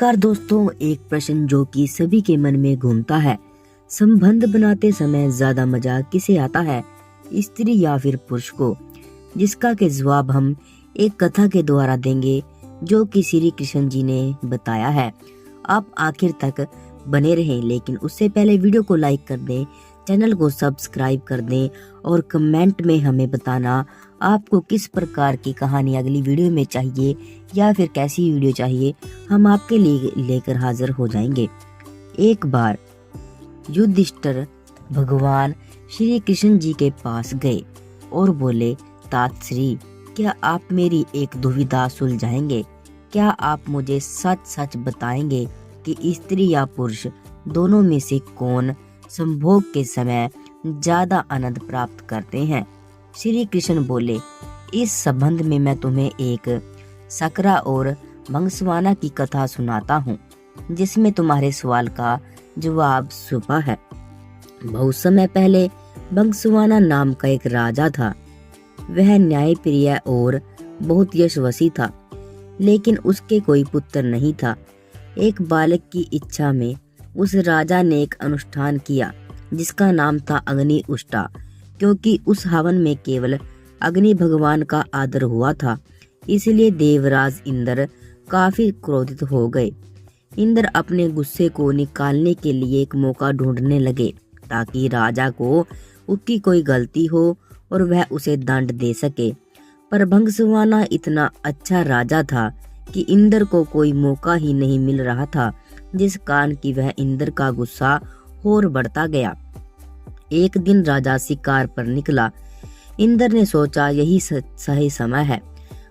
नमस्कार दोस्तों, एक प्रश्न जो कि सभी के मन में घूमता है। संबंध बनाते समय ज्यादा मजा किसे आता है, स्त्री या फिर पुरुष को? जिसका के जवाब हम एक कथा के द्वारा देंगे जो कि श्री कृष्ण जी ने बताया है। आप आखिर तक बने रहें, लेकिन उससे पहले वीडियो को लाइक कर दें, चैनल को सब्सक्राइब कर दें और कमेंट में हमें बताना आपको किस प्रकार की कहानी अगली वीडियो में चाहिए या फिर कैसी वीडियो चाहिए। हम आपके लिए लेकर हाजिर हो जाएंगे। एक बार युधिष्ठिर भगवान श्री कृष्ण जी के पास गए और बोले, तात श्री, क्या आप मेरी एक दुविधा सुलझाएंगे? क्या आप मुझे सच सच बताएंगे कि स्त्री या पुरुष दोनों में से कौन संभोग के समय ज्यादा आनंद प्राप्त करते हैं? श्री कृष्ण बोले, इस संबंध में मैं तुम्हें एक सकरा और भंगस्वाना की कथा सुनाता हूँ, जिसमें तुम्हारे सवाल का जवाब छुपा है। बहुत समय पहले भंगस्वाना नाम का एक राजा था। वह न्यायप्रिय और बहुत यशस्वी था, लेकिन उसके कोई पुत्र नहीं था। एक बालक की इच्छा में उस राजा ने एक अनुष्ठान किया जिसका नाम था अग्नि उष्टा, क्योंकि उस हवन में केवल अग्नि भगवान का आदर हुआ था। इसलिए देवराज इंद्र काफी क्रोधित हो गए। इंद्र अपने गुस्से को निकालने के लिए एक मौका ढूंढने लगे ताकि राजा को उसकी कोई गलती हो और वह उसे दंड दे सके। पर भंगस्वाना इतना अच्छा राजा था कि इंद्र को कोई मौका ही नहीं मिल रहा था, जिस कारण कि वह इंद्र का गुस्सा और बढ़ता गया। एक दिन राजा शिकार पर निकला। इंद्र ने सोचा यही सही समय है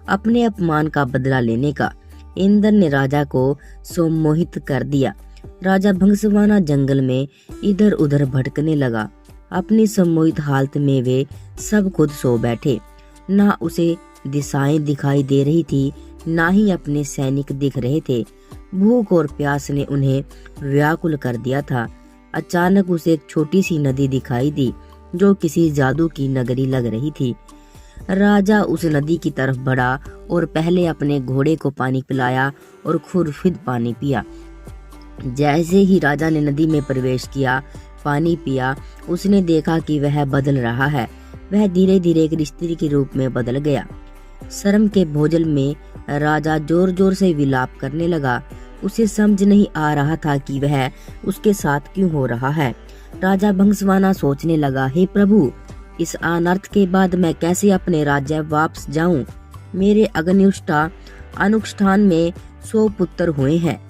अपने अपमान का बदला लेने का। इंद्र ने राजा को सम्मोहित कर दिया। राजा भंगस्वाना जंगल में इधर उधर भटकने लगा। अपनी सम्मोहित हालत में वे सब खुद सो बैठे। ना उसे दिशाएं दिखाई दे रही थी, ना ही अपने सैनिक दिख रहे थे। भूख और प्यास ने उन्हें व्याकुल कर दिया था। अचानक उसे एक छोटी सी नदी दिखाई दी जो किसी जादू की नगरी लग रही थी। राजा उस नदी की तरफ बढ़ा और पहले अपने घोड़े को पानी पिलाया और खुद पानी पिया। जैसे ही राजा ने नदी में प्रवेश किया, पानी पिया, उसने देखा कि वह बदल रहा है। वह धीरे धीरे एक स्त्री के रूप में बदल गया। शर्म के भोजल में राजा जोर जोर से विलाप करने लगा। उसे समझ नहीं आ रहा था कि वह उसके साथ क्यों हो रहा है। राजा भंगस्वाना सोचने लगा, हे प्रभु, इस अनर्थ के बाद मैं कैसे अपने राज्य वापस जाऊं? मेरे अग्निउष्टा अनुष्ठान में 100 पुत्र हुए हैं।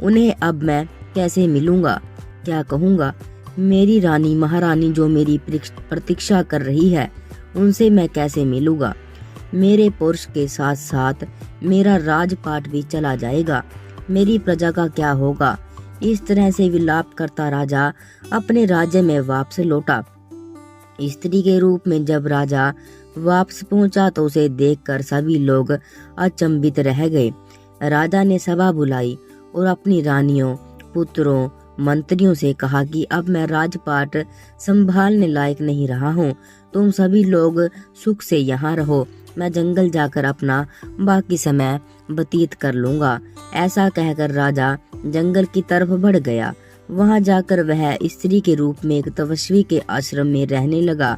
उन्हें अब मैं कैसे मिलूंगा? क्या कहूंगा? मेरी रानी महारानी जो मेरी प्रतीक्षा कर रही है, उनसे मैं कैसे मिलूंगा? मेरे पुरुष के साथ साथ मेरा राजपाट भी चला जाएगा। मेरी प्रजा का क्या होगा? इस तरह से विलाप करता राजा अपने राज्य में वापस लौटा। स्त्री के रूप में जब राजा वापस पहुंचा तो उसे देखकर सभी लोग अचंभित रह गए। राजा ने सभा बुलाई और अपनी रानियों, पुत्रों, मंत्रियों से कहा कि अब मैं राजपाट संभालने लायक नहीं रहा हूँ। तुम सभी लोग सुख से यहाँ रहो, मैं जंगल जाकर अपना बाकी समय व्यतीत कर लूंगा। ऐसा कहकर राजा जंगल की तरफ बढ़ गया। वहां जाकर वह स्त्री के रूप में एक तपस्वी के आश्रम में रहने लगा,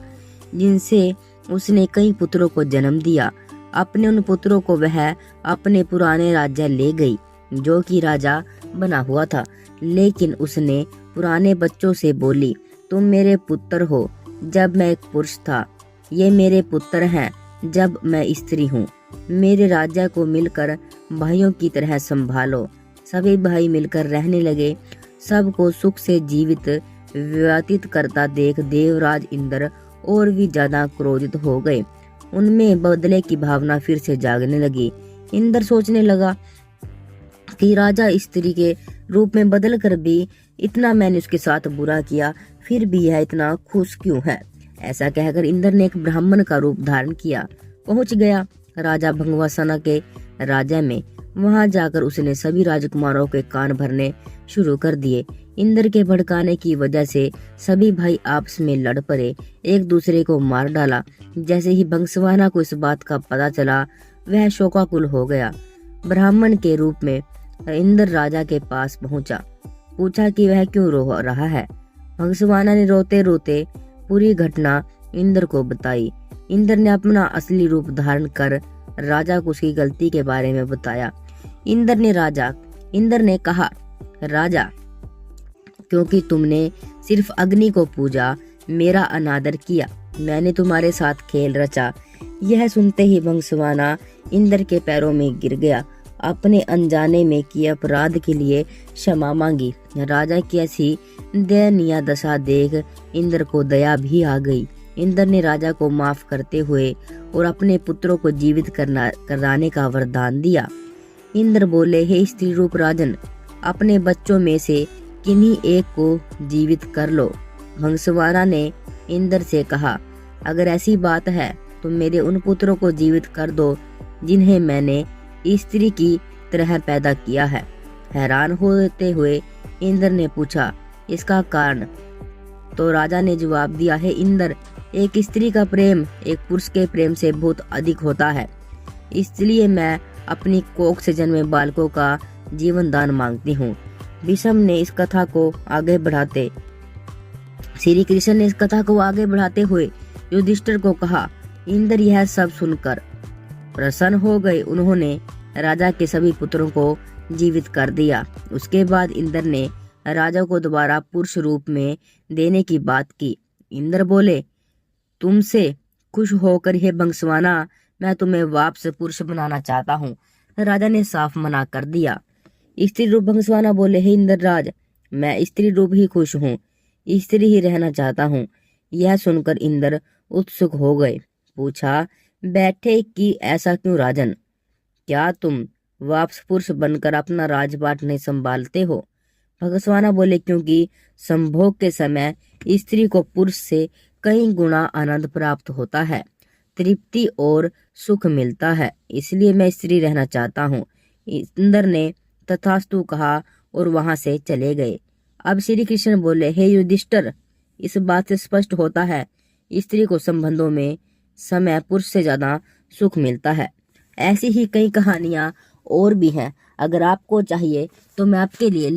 जिनसे उसने कई पुत्रों को जन्म दिया। अपने उन पुत्रों को वह अपने पुराने राज्य ले गई जो कि राजा बना हुआ था। लेकिन उसने पुराने बच्चों से बोली, तुम मेरे पुत्र हो जब मैं एक पुरुष था, ये मेरे पुत्र हैं जब मैं स्त्री हूँ। मेरे राज्य को मिलकर भाइयों की तरह संभालो। सभी भाई मिलकर रहने लगे। सबको सुख से जीवित व्यतीत करता देख देवराज इंद्र और भी ज्यादा क्रोधित हो गए। उनमें बदले की भावना फिर से जागने लगी। इंद्र सोचने लगा कि राजा स्त्री के रूप में बदल कर भी इतना मैंने उसके साथ बुरा किया, फिर भी यह इतना खुश क्यों है? ऐसा कहकर इंद्र ने एक ब्राह्मण का रूप धारण किया। पहुंच गया राजा भंगस्वाना के राज्य में। वहां जाकर उसने सभी राजकुमारों के कान भरने शुरू कर दिए। इंद्र के भड़काने की वजह से सभी भाई आपस में लड़ पड़े, एक दूसरे को मार डाला। जैसे ही भंगस्वाना को इस बात का पता चला, वह शोकाकुल हो गया। ब्राह्मण के रूप में इंद्र राजा के पास पहुंचा, पूछा कि वह क्यों रो रहा है। भंगसवाना ने रोते रोते पूरी घटना इंद्र को बताई। इंद्र ने अपना असली रूप धारण कर राजा को उसकी गलती के बारे में बताया। इंद्र ने कहा, राजा, क्योंकि तुमने सिर्फ अग्नि को पूजा, मेरा अनादर किया, मैंने तुम्हारे साथ खेल रचा। यह सुनते ही भंगसवाना इंद्र के पैरों में गिर गया, अपने अनजाने में किए अपराध के लिए क्षमा मांगी। राजा की ऐसी दयनीय दशा देख इंद्र को दया भी आ गई। इंद्र ने राजा को माफ करते हुए और अपने पुत्रों को जीवित कराने का वरदान दिया। इंद्र बोले, हे स्त्री रूप राजन, अपने बच्चों में से किन्हीं एक को जीवित कर लो। भंगसवाना ने इंद्र से कहा, अगर ऐसी बात है तो मेरे उन पुत्रों को जीवित कर दो जिन्हें मैंने स्त्री की तरह पैदा किया है। हैरान होते हुए इंद्र ने पूछा, इसका कारण? तो राजा ने जवाब दिया, है इंद्र, एक स्त्री का प्रेम एक पुरुष के प्रेम से बहुत अधिक होता है, इसलिए मैं अपनी कोख से जन्मे बालकों का जीवन दान मांगती हूँ। भीष्म ने इस कथा को आगे बढ़ाते श्री कृष्ण ने इस कथा को आगे बढ़ाते हुए युधिष्ठिर को कहा। इंद्र यह सब सुनकर प्रसन्न हो गए। उन्होंने राजा के सभी पुत्रों को जीवित कर दिया। उसके बाद इंद्र ने राजा को दोबारा पुरुष रूप में देने की बात की। इंद्र बोले, तुमसे खुश होकर हे भंगसवाना, मैं तुम्हें वापस पुरुष बनाना चाहता हूँ। राजा ने साफ मना कर दिया। स्त्री रूप भंगसवाना बोले, हे इंद्र राज, मैं स्त्री रूप ही खुश हूँ, स्त्री ही रहना चाहता हूँ। यह सुनकर इंद्र उत्सुक हो गए। पूछा, बैठे कि ऐसा क्यों राजन? क्या तुम वापस पुरुष बनकर अपना राजपाट नहीं संभालते हो? भंगसवाना बोले, क्योंकि संभोग के समय स्त्री को पुरुष से कई गुना आनंद प्राप्त होता है, तृप्ति और सुख मिलता है, इसलिए मैं स्त्री रहना चाहता हूँ। इंद्र ने तथास्तु कहा और वहां से चले गए। अब श्री कृष्ण बोले, हे युधिष्ठिर, इस बात से स्पष्ट होता है स्त्री को संबंधों में समय पुरुष से ज्यादा सुख मिलता है। ऐसी ही कई कहानियां और भी हैं। अगर आपको चाहिए तो मैं आपके लिए